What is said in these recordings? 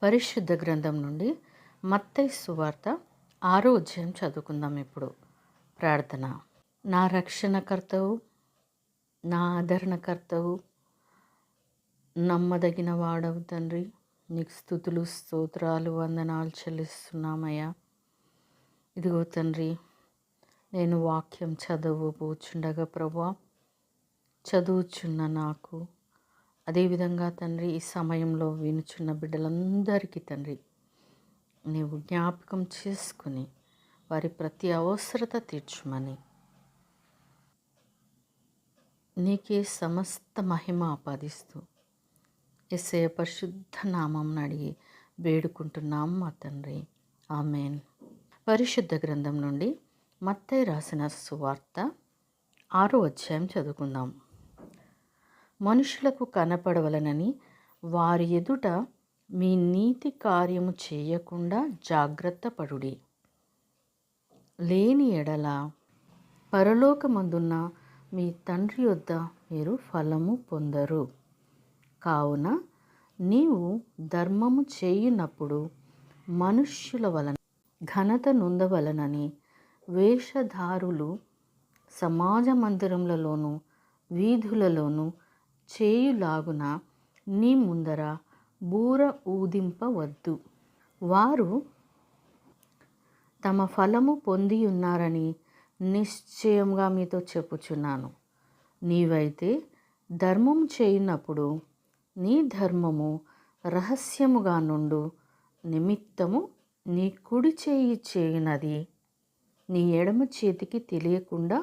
పరిశుద్ధ గ్రంథం నుండి మత్తయి సువార్త 6వ అధ్యాయం చదువుకుందాం. ఇప్పుడు ప్రార్థన. నా రక్షణకర్తవు, నా ఆదరణకర్తవు, నమ్మదగిన వాడవు తండ్రి, నీకు స్తుతులు స్తోత్రాలు వందనాలు చెల్లిస్తున్నామయ్యా. ఇదిగో తండ్రి, నేను వాక్యం చదవబోచుండగా ప్రభా, చదువుచున్న నాకు, అదేవిధంగా తండ్రి ఈ సమయంలో వినుచున్న బిడ్డలందరికీ తండ్రి నీవు జ్ఞాపకం చేసుకుని వారి ప్రతి అవసరత తీర్చుమని నీకే సమస్త మహిమ ఆపాదిస్తూ యేసయ్య పరిశుద్ధ నామం అడిగి వేడుకుంటున్నాం మా తండ్రి, ఆమేన్. పరిశుద్ధ గ్రంథం నుండి మత్తయి రాసిన సువార్త 6వ అధ్యాయం చదువుకుందాం. మనుషులకు కనపడవలనని వారి ఎదుట మీ నీతి కార్యము చేయకుండా జాగ్రత్త పడుడి. లేని ఎడల పరలోకమందున్న మీ తండ్రి యొద్ద మీరు ఫలము పొందరు. కావున నీవు ధర్మము చేయునప్పుడు మనుష్యుల వలన ఘనత నొందవలనని వేషధారులు సమాజ మందిరములలోను వీధులలోను చేయులాగున నీ ముందర బూర ఊదింపవద్దు. వారు తమ ఫలము పొంది ఉన్నారని నిశ్చయంగా మీతో చెప్పుచున్నాను. నీవైతే ధర్మము చేయునప్పుడు నీ ధర్మము రహస్యముగా నుండు నిమిత్తము నీ కుడి చేయి చేయునది నీ ఎడమ చేతికి తెలియకుండా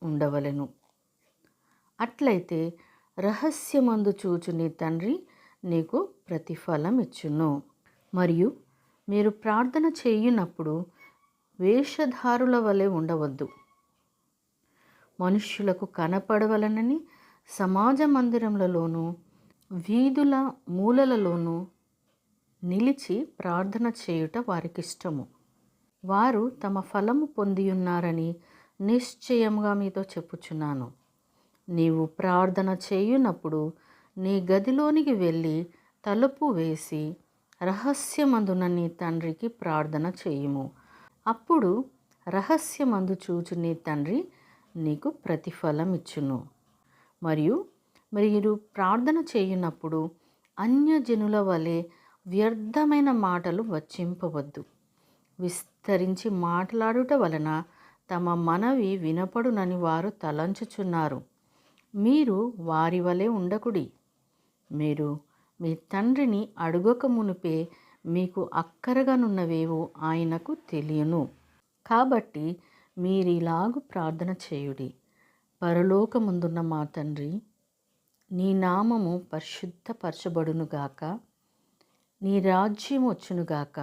ఉండవలెను. అట్లయితే రహస్యమందు చూచు నీ తండ్రి నీకు ప్రతిఫలం ఇచ్చును. మరియు మీరు ప్రార్థన చేయునప్పుడు వేషధారుల వలె ఉండవద్దు. మనుష్యులకు కనపడవలనని సమాజ మందిరములలోనూ వీధుల మూలలలోనూ నిలిచి ప్రార్థన చేయుట వారికిష్టము. వారు తమ ఫలము పొంది ఉన్నారని నిశ్చయముగా మీతో చెప్పుచున్నాను. నీవు ప్రార్థన చేయునప్పుడు నీ గదిలోనికి వెళ్ళి తలుపు వేసి రహస్యమందున నీ తండ్రికి ప్రార్థన చేయుము. అప్పుడు రహస్యమందు చూచు నీ తండ్రి నీకు ప్రతిఫలం ఇచ్చును. మరియు మీరు ప్రార్థన చేయునప్పుడు అన్యజనుల వలె వ్యర్థమైన మాటలు వచింపవద్దు. విస్తరించి మాట్లాడుట వలన తమ మనవి వినపడునని వారు తలంచుచున్నారు. మీరు వారి వలె ఉండకుడి. మీరు మీ తండ్రిని అడుగక మునుపే మీకు అక్కరగానున్నవేవో ఆయనకు తెలియను. కాబట్టి మీరిలాగు ప్రార్థన చేయుడి. పరలోకమందున్న మా తండ్రి, నీ నామము పరిశుద్ధపరచబడునుగాక, నీ రాజ్యం వచ్చునుగాక,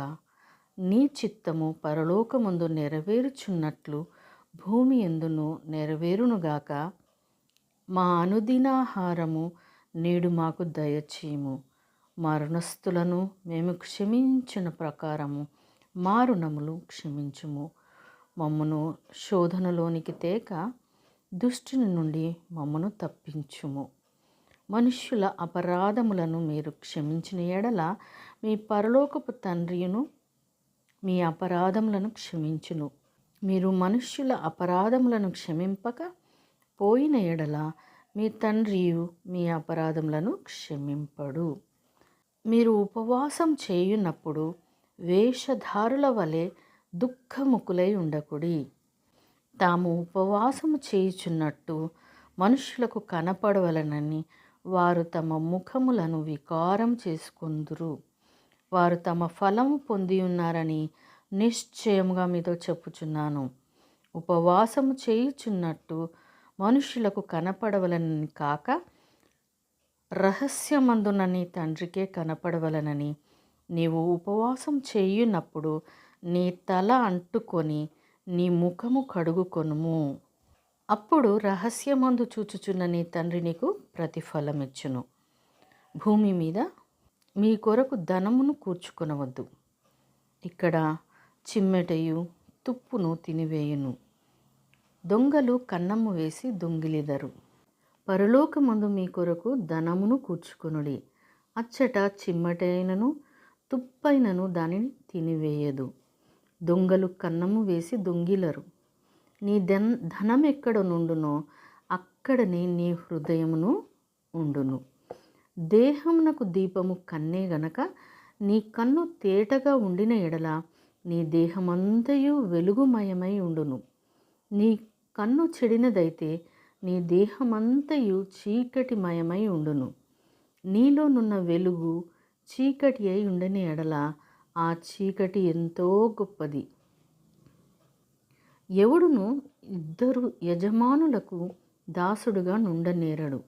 నీ చిత్తము పరలోకమందు నెరవేరుచున్నట్లు భూమి యందును నెరవేరునుగాక. మా అనుదినాహారము నేడు మాకు దయచేయుము. మా రుణస్థులను మేము క్షమించిన ప్రకారము మా రుణములు క్షమించుము. మమ్మను శోధనలోనికి తేక దుష్టుని నుండి మమ్మను తప్పించుము. మనుష్యుల అపరాధములను మీరు క్షమించిన ఎడల మీ పరలోకపు తండ్రియును మీ అపరాధములను క్షమించును. మీరు మనుష్యుల అపరాధములను క్షమింపక పోయిన ఎడల మీ తండ్రియు మీ అపరాధములను క్షమింపడు. మీరు ఉపవాసం చేయునప్పుడు వేషధారుల వలె దుఃఖముఖులై ఉండకుడి. తాము ఉపవాసము చేయుచున్నట్టు మనుషులకు కనపడవలనని వారు తమ ముఖములను వికారం చేసుకొందురు. వారు తమ ఫలము పొంది ఉన్నారని నిశ్చయముగా మీతో చెప్పుచున్నాను. ఉపవాసము చేయుచున్నట్టు మనుషులకు కనపడవలనని కాక రహస్యమందున నీ తండ్రికే కనపడవలనని నీవు ఉపవాసం చేయునప్పుడు నీ తల అంటుకొని నీ ముఖము కడుగుకొనుము. అప్పుడు రహస్యమందు చూచుచున్న నీ తండ్రి నీకు ప్రతిఫలమిచ్చును. భూమి మీద మీ కొరకు ధనమును కూర్చుకొనవద్దు. ఇక్కడ చిమ్మెటయు తుప్పును తినివేయును, దొంగలు కన్నము వేసి దొంగిలిదరు. పరలోకమందు మీ కొరకు ధనమును కూర్చుకొనుడి. అచ్చట చిమ్మటైనను తుప్పైనను దానిని తినివేయదు. దొంగలు కన్నము వేసి దొంగిలరు. నీ ధనం ఎక్కడ నుండునో అక్కడనే నీ హృదయమును ఉండును. దేహమునకు దీపము కన్నే గనక నీ కన్ను తేటగా ఉండిన ఎడల నీ దేహమంతయు వెలుగుమయమై ఉండును. నీ కన్ను చెడినదైతే నీ దేహమంతయు చీకటిమయమై ఉండును. నీలోనున్న వెలుగు చీకటి అయి ఉండని ఎడల ఆ చీకటి ఎంతో గొప్పది. ఎవడును ఇద్దరు యజమానులకు దాసుడుగా నుండనేరడు.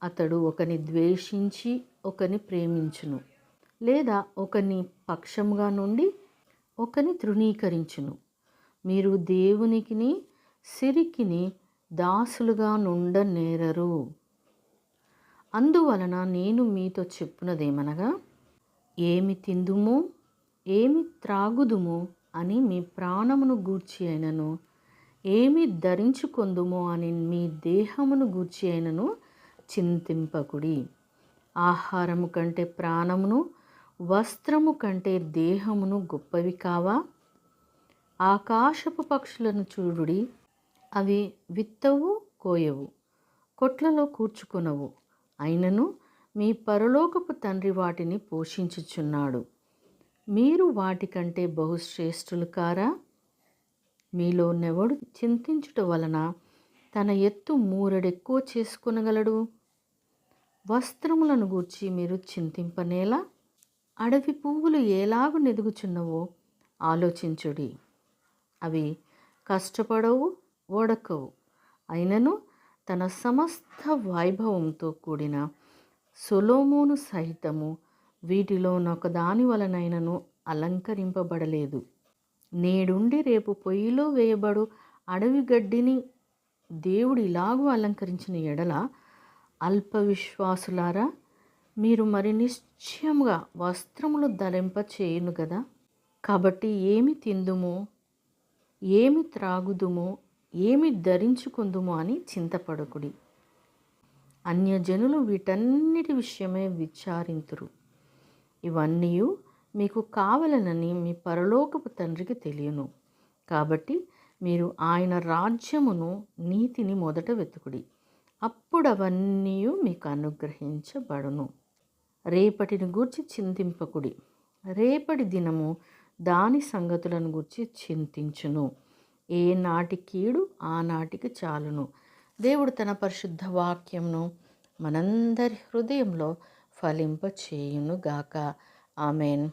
అతడు ఒకని ద్వేషించి ఒకని ప్రేమించును, లేదా ఒకని పక్షముగా నుండి ఒకని తృణీకరించును. మీరు దేవునికిని సిరికిని దాసులుగా నుండనేరరు. అందువలన నేను మీతో చెప్పున్నదేమనగా, ఏమి తిందుమో ఏమి త్రాగుదుమో అని మీ ప్రాణమును గూర్చి అయినను, ఏమి ధరించుకొందుమో అని మీ దేహమును గూర్చి అయినను చింతింపకుడి. ఆహారము కంటే ప్రాణమును, వస్త్రము కంటే దేహమును గొప్పవి కావా? ఆకాశపు పక్షులను చూడుడి, అవి విత్తవు, కోయవు, కొట్లలో కూర్చుకొనవు, అయినను మీ పరలోకపు తండ్రి వాటిని పోషించుచున్నాడు. మీరు వాటికంటే బహుశ్రేష్ఠులు కారా? మీలో నెవడు చింతించుట వలన తన ఎత్తు మూరెడెక్కువ చేసుకొనగలడు? వస్త్రములను గూర్చి మీరు చింతింపనేలా? అడవి పువ్వులు ఎలాగు నెదుగుచున్నవో ఆలోచించుడి. అవి కష్టపడవు, వడకవు, అయినను తన సమస్త వైభవంతో కూడిన సొలొమోను సహితము వీటిలో నొకదాని వలనైనను అలంకరింపబడలేదు. నేడుండి రేపు పొయ్యిలో వేయబడు అడవి గడ్డిని దేవుడు ఇలాగూ అలంకరించిన ఎడల, అల్ప విశ్వాసులారా, మీరు మరి నిశ్చయముగా వస్త్రములు ధరింప చేయును కదా. కాబట్టి ఏమి తిందుమో ఏమి త్రాగుదుమో ఏమి ధరించుకుందుమో అని చింతపడకుడి. అన్యజనులు వీటన్నిటి విషయమే విచారింతురు. ఇవన్నీ మీకు కావలనని మీ పరలోకపు తండ్రికి తెలియను. కాబట్టి మీరు ఆయన రాజ్యమును నీతిని మొదట వెతుకుడి, అప్పుడు అవన్నీ మీకు అనుగ్రహించబడును. రేపటిని గూర్చి చింతింపకుడి, రేపటి దినము దాని సంగతులను గూర్చి చింతించును. ఏ నాటి కీడు ఆ నాటికి చాలును. దేవుడు తన పరిశుద్ధ వాక్యంను మనందరి హృదయంలో ఫలింపచేయునుగాక. ఆమెన్.